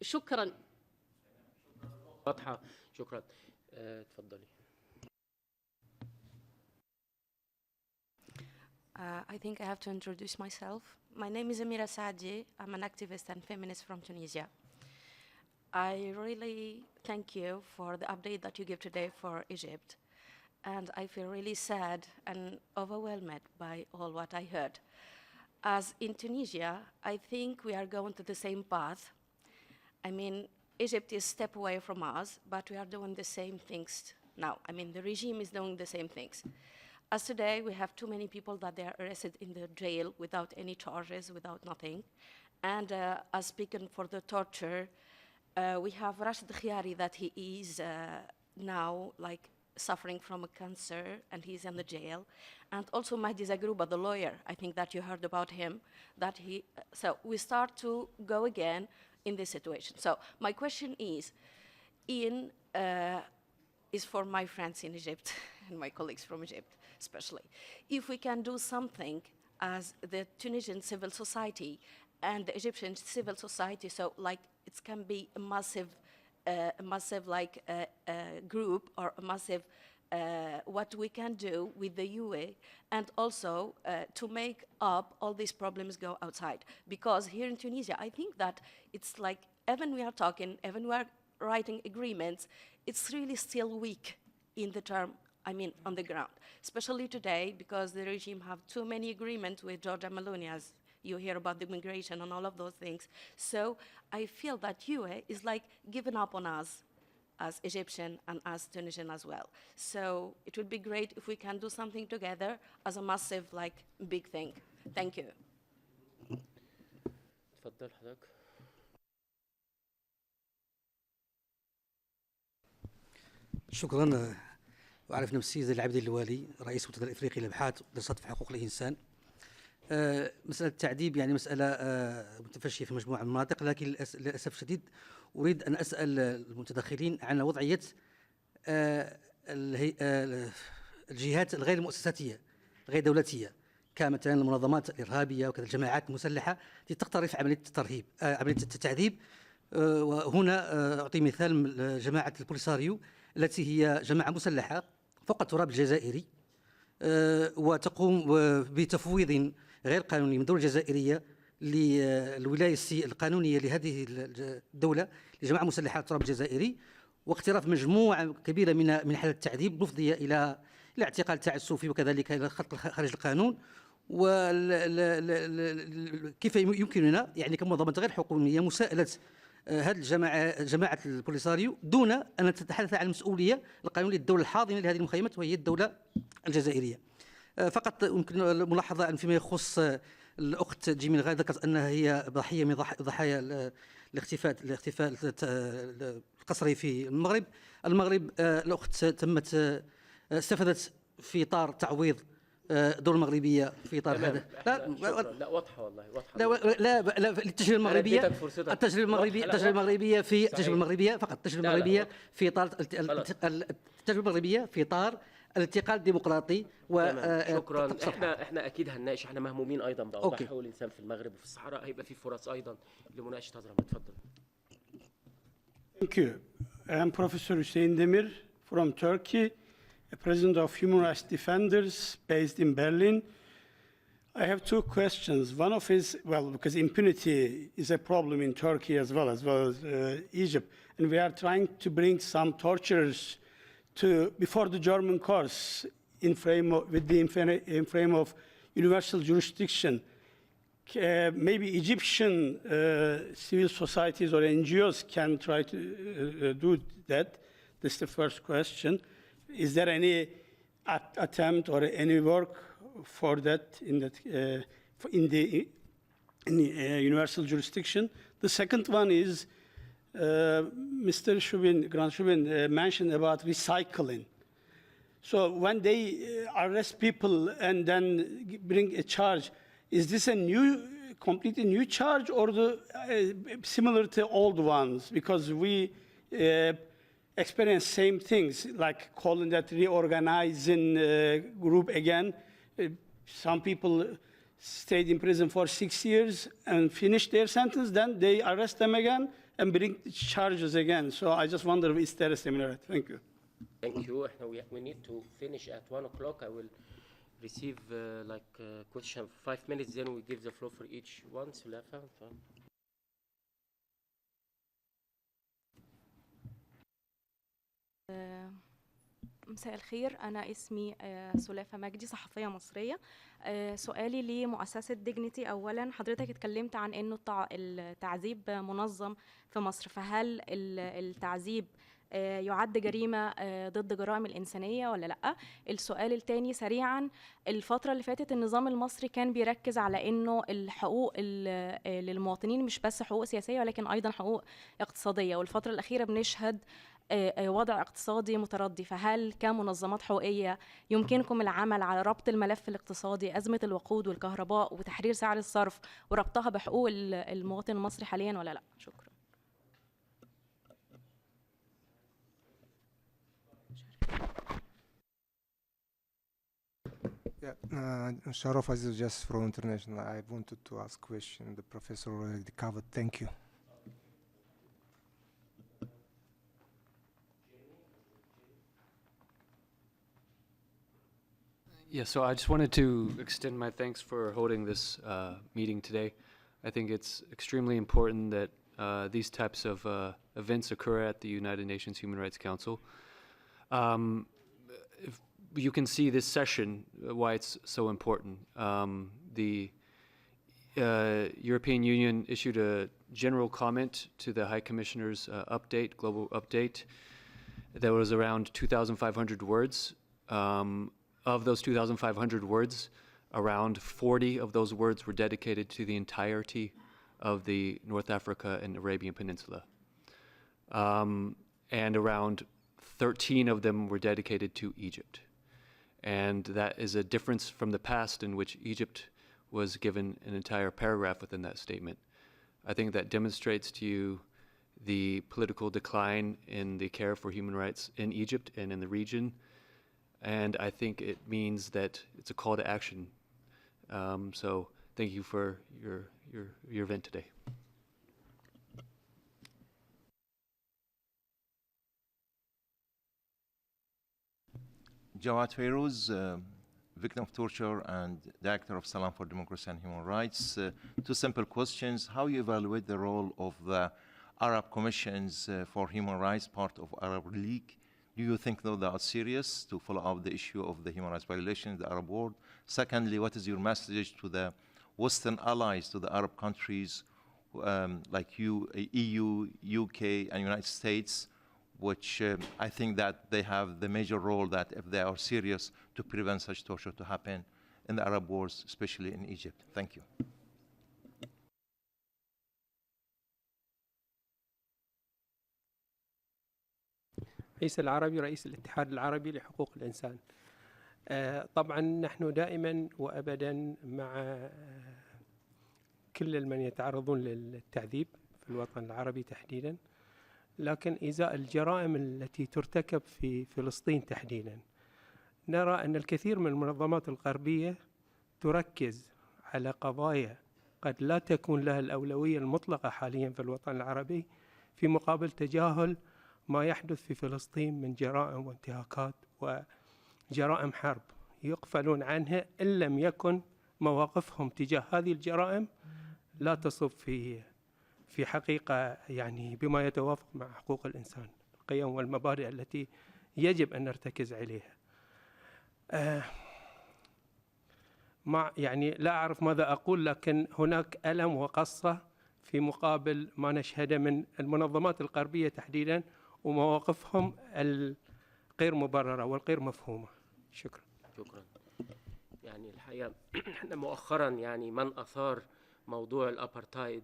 شكرا. واضحة، شكرا. تفضلي. I think I have to introduce myself. My name is Amira Saadi. I'm an activist and feminist from Tunisia. I really thank you for the update that you give today for Egypt. And I feel really sad and overwhelmed by all what I heard. As in Tunisia, I think we are going to the same path. I mean, Egypt is a step away from us, but we are doing the same things now. I mean, the regime is doing the same things. As today, we have too many people that they are arrested in the jail without any charges, without nothing. And as speaking for the torture, we have Rashid Khiari that he is now like suffering from a cancer and he's in the jail. And also Mahdi Zagrouba, the lawyer, I think that you heard about him, that he, so we start to go again in this situation. So my question is for my friends in Egypt and my colleagues from Egypt especially, if we can do something as the Tunisian civil society and the Egyptian civil society, so like it can be a massive like group or a massive what we can do with the UA and also to make up all these problems go outside. Because here in Tunisia, I think that it's like, even we are talking, even we are writing agreements, it's really still weak in the term, I mean, on the ground. Especially today, because the regime have too many agreements with Georgia Meloni, as you hear about the migration and all of those things. So I feel that UA is like giving up on us as Egyptian and as Tunisian as well. So it would be great if we can do something together as a massive, like, big thing. Thank you. تفضل حضرتك. شكرا. وأعرف نفسي زي العبد اللوالي رئيس المنتدى الإفريقي للأبحاث والدراسات في حقوق الإنسان. مسألة التعذيب يعني مسألة متفشية في مجموعة من المناطق، لكن للأسف الشديد أريد أن أسأل المتدخلين عن وضعية الجهات الغير مؤسساتية الغير دولتية كمثلا المنظمات الإرهابية وكذا الجماعات المسلحة التي تقترف عملية الترهيب عملية التعذيب. وهنا أعطي مثال جماعة البوليساريو التي هي جماعة مسلحة فوق التراب الجزائري وتقوم بتفويض غير قانوني من الدولة الجزائرية للولاية القانونية لهذه الدولة لجماعة مسلحة على التراب الجزائري، واقتراف مجموعة كبيرة من حالات التعذيب مفضية إلى اعتقال تعسفي وكذلك إلى خرق خارج القانون. وكيف يمكننا يعني كمنظمة غير حكومية مساءلة هذه جماعة البوليساريو دون أن نتحدث عن المسؤولية القانونية للدولة الحاضنة لهذه المخيمات وهي الدولة الجزائرية. فقط يمكن الملاحظة أن فيما يخص الأخت جيمين غاية ذكرت أنها هي ضحية من ضحايا الاختفاء القسري في المغرب. الأخت استفادت في إطار تعويض الدولة المغربية في إطار هذا. لا واضحة والله واضحة. لا التجربة المغربية في التجربة المغربية فقط التجربة المغربية في إطار التجربة المغربية في إطار الانتقال الديمقراطي. شكرا. احنا اكيد هنناقش، احنا مهمومين ايضا باوضاع حقوق الانسان في المغرب وفي الصحراء، هيبقى في فرص ايضا لمناقشه هذا. اتفضل. Thank you. I'm Professor Hüseyin Demir from Turkey, a president of Human Rights Defenders based in Berlin. I have two questions. One of is, well, because impunity is a problem in Turkey as well as Egypt, and we are trying to bring some torturers before the German courts in frame of universal jurisdiction. Maybe Egyptian civil societies or NGOs can try to do that. This is the first question. Is there any attempt or any work for that in the universal jurisdiction? The second one is Mr. Grant Shubin mentioned about recycling. So when they arrest people and then bring a charge, is this a completely new charge or similar to old ones? Because we experience same things, like calling that reorganizing group again. Some people stayed in prison for 6 years and finished their sentence, then they arrest them again and bring charges again. So I just wonder, is there a similarity? Thank you. Thank you. We need to finish at 1 o'clock. I will receive question for 5 minutes, then we give the floor for each one. Sulafa. مساء الخير، أنا اسمي سلافة مجدي، صحفية مصرية. سؤالي لمؤسسة ديجنيتي. أولاً حضرتك اتكلمت عن إنه التعذيب منظم في مصر، فهل التعذيب يعد جريمة ضد جرائم الإنسانية ولا لأ؟ السؤال الثاني سريعاً، الفترة اللي فاتت النظام المصري كان بيركز على إنه الحقوق للمواطنين مش بس حقوق سياسية ولكن أيضاً حقوق اقتصادية، والفترة الأخيرة بنشهد وضع اقتصادي متردي، فهل كمنظمات حقوقية يمكنكم العمل على ربط الملف الاقتصادي، أزمة الوقود والكهرباء وتحرير سعر الصرف وربطها بحقوق المواطن المصري حاليا ولا لا؟ شكرا. Sharaf Aziz, just from International. I wanted to ask a question. The professor already covered. Thank you. Yeah, so I just wanted to extend my thanks for holding this meeting today. I think it's extremely important that these types of events occur at the United Nations Human Rights Council. If you can see this session, why it's so important. The European Union issued a general comment to the High Commissioner's global update, that was around 2,500 words. Of those 2,500 words, around 40 of those words were dedicated to the entirety of the North Africa and Arabian Peninsula. And around 13 of them were dedicated to Egypt. And that is a difference from the past in which Egypt was given an entire paragraph within that statement. I think that demonstrates to you the political decline in the care for human rights in Egypt and in the region. And I think it means that it's a call to action. So thank you for your event today. Jawad Fairouz, victim of torture and director of Salam for Democracy and Human Rights. Two simple questions. How you evaluate the role of the Arab Commissions for Human Rights, part of Arab League? Do you think, though, they are serious to follow up the issue of the human rights violations in the Arab world? Secondly, what is your message to the Western allies, to the Arab countries like EU, UK, and United States, which I think that they have the major role that if they are serious to prevent such torture to happen in the Arab world, especially in Egypt? Thank you. رئيس العربي رئيس الاتحاد العربي لحقوق الإنسان. طبعا نحن دائما وأبدا مع كل من يتعرضون للتعذيب في الوطن العربي تحديدا، لكن إزاء الجرائم التي ترتكب في فلسطين تحديدا نرى أن الكثير من المنظمات الغربية تركز على قضايا قد لا تكون لها الأولوية المطلقة حاليا في الوطن العربي، في مقابل تجاهل ما يحدث في فلسطين من جرائم وانتهاكات وجرائم حرب، يغفلون عنها إن لم يكن مواقفهم تجاه هذه الجرائم لا تصب في حقيقة يعني بما يتوافق مع حقوق الإنسان، القيم والمبادئ التي يجب أن نرتكز عليها. يعني لا أعرف ماذا أقول، لكن هناك ألم وقصة في مقابل ما نشهده من المنظمات الغربية تحديدا ومواقفهم الغير مبررة والغير مفهومة. شكرا. شكرا. يعني الحقيقة احنا مؤخرا يعني من أثار موضوع الأبارتايد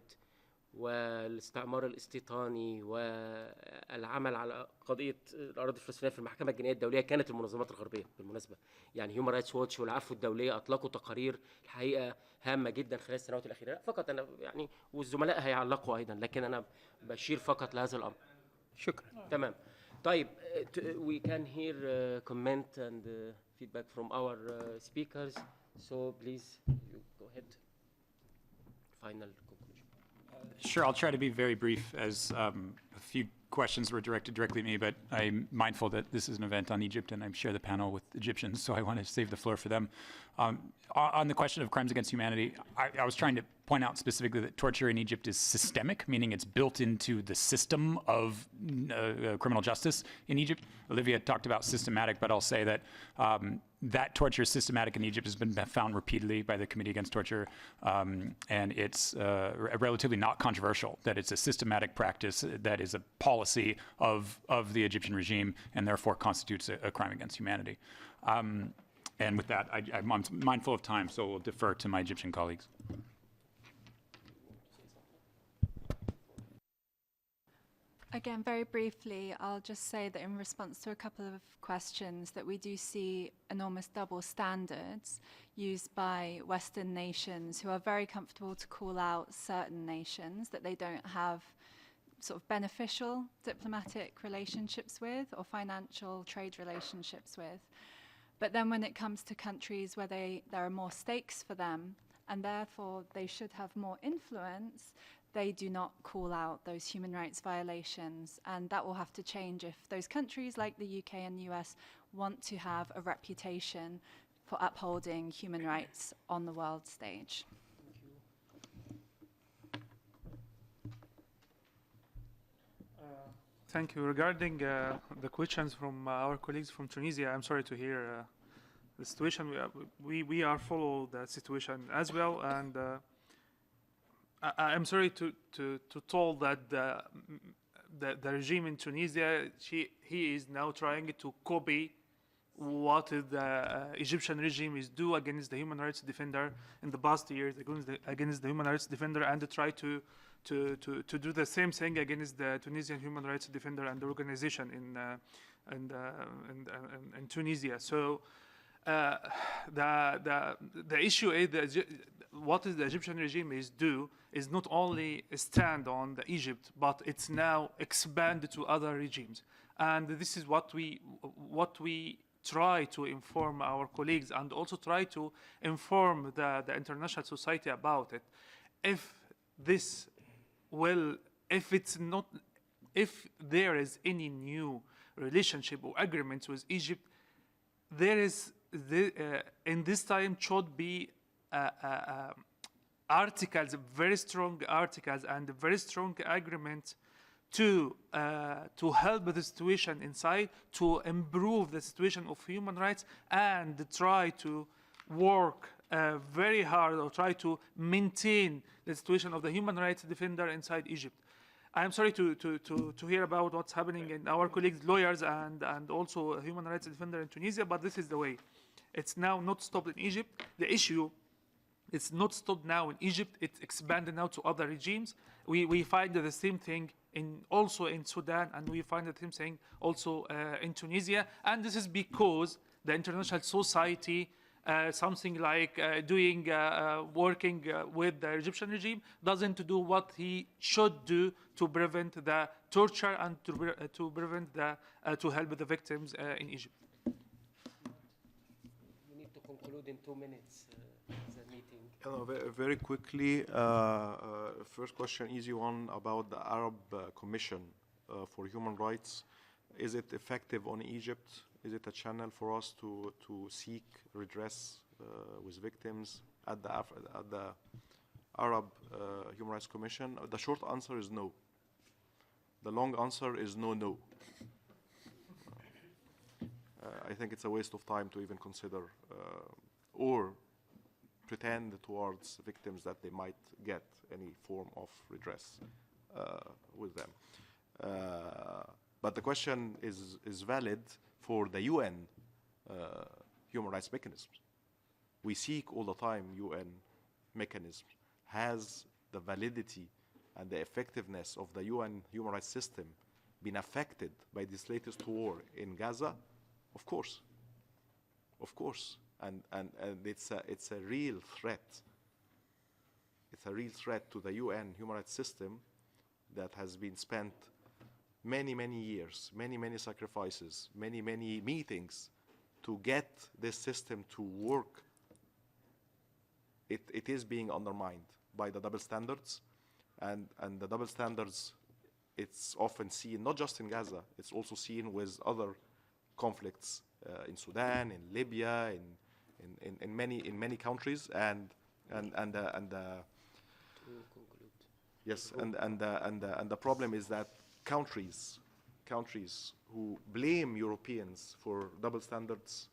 والاستعمار الاستيطاني والعمل على قضية الأراضي الفلسطينية في المحكمة الجنائية الدولية كانت المنظمات الغربية بالمناسبة. يعني هيومن رايتس ووتش والعفو الدولية أطلقوا تقارير الحقيقة هامة جدا خلال السنوات الأخيرة. لا فقط أنا يعني والزملاء هيعلقوا أيضا، لكن أنا بشير فقط لهذا الأمر. شكرا. تمام. طيب we can hear comment and feedback from our speakers, so please you go ahead. Final conclusion. Sure, I'll try to be very brief, as a few questions were directed directly at me, but I'm mindful that this is an event on Egypt and I'm share the panel with Egyptians, so I want to save the floor for them. On the question of crimes against humanity, I was trying to point out specifically that torture in Egypt is systemic, meaning it's built into the system of criminal justice in Egypt. Olivia talked about systematic, but I'll say that that torture is systematic in Egypt has been found repeatedly by the Committee Against Torture, and it's relatively not controversial that it's a systematic practice that is a policy of the Egyptian regime and therefore constitutes a crime against humanity. And with that, I'm mindful of time, so we'll defer to my Egyptian colleagues. Again, very briefly, I'll just say that in response to a couple of questions that we do see enormous double standards used by Western nations who are very comfortable to call out certain nations that they don't have sort of beneficial diplomatic relationships with or financial trade relationships with. But then when it comes to countries where there are more stakes for them and therefore they should have more influence, they do not call out those human rights violations, and that will have to change if those countries like the UK and the US want to have a reputation for upholding human rights on the world stage. Thank you. Regarding the questions from our colleagues from Tunisia, I'm sorry to hear the situation. We are follow the situation as well, and I'm sorry to told that the regime in Tunisia, he is now trying to copy what the Egyptian regime is do against the human rights defender in the past years, against the human rights defender, and to try to do the same thing against the Tunisian human rights defender and the organization in Tunisia. So the issue is what is the Egyptian regime is do is not only stand on the Egypt, but it's now expanded to other regimes, and this is what we try to inform our colleagues and also try to inform the international society about it. If there is any new relationship or agreements with Egypt, there is in this time should be articles, very strong articles and very strong agreements to help the situation inside, to improve the situation of human rights, and try to work very hard or try to maintain the situation of the human rights defender inside Egypt. I'm sorry to hear about what's happening in our colleagues, lawyers, and also a human rights defender in Tunisia, but this is the way. It's now not stopped in Egypt. The issue is not stopped now in Egypt. It's expanded now to other regimes. We find the same thing also in Sudan, and we find the same thing also in Tunisia. And this is because the international society, something like working with the Egyptian regime, doesn't do what he should do to prevent the torture and to prevent to help the victims in Egypt. We need to conclude in 2 minutes the meeting. Very quickly, first question, easy one, about the Arab Commission for Human Rights. Is it effective on Egypt? Is it a channel for us to seek redress with victims at the Arab Human Rights Commission? The short answer is no. The long answer is no. I think it's a waste of time to even consider or pretend towards victims that they might get any form of redress with them. But the question is valid for the UN human rights mechanisms. We seek all the time UN mechanisms. Has the validity and the effectiveness of the UN human rights system been affected by this latest war in Gaza? Of course. Of course. And it's a real threat. It's a real threat to the UN human rights system that has been spent many, many years, many, many sacrifices, many, many meetings to get this system to work. It is being undermined by the double standards, and the double standards, it's often seen, not just in Gaza, it's also seen with other conflicts in Sudan, in Libya, in many countries, and the problem is that countries who blame Europeans for double standards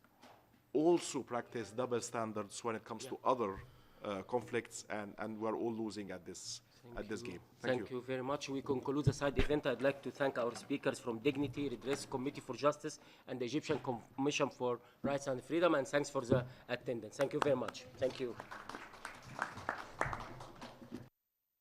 also practice double standards when it comes to other conflicts, and we're all losing at this game. Thank you very much. We conclude the side event. I'd like to thank our speakers from Dignity, Redress Committee for Justice, and the Egyptian Commission for Rights and Freedom, and thanks for the attendance. Thank you very much. Thank you.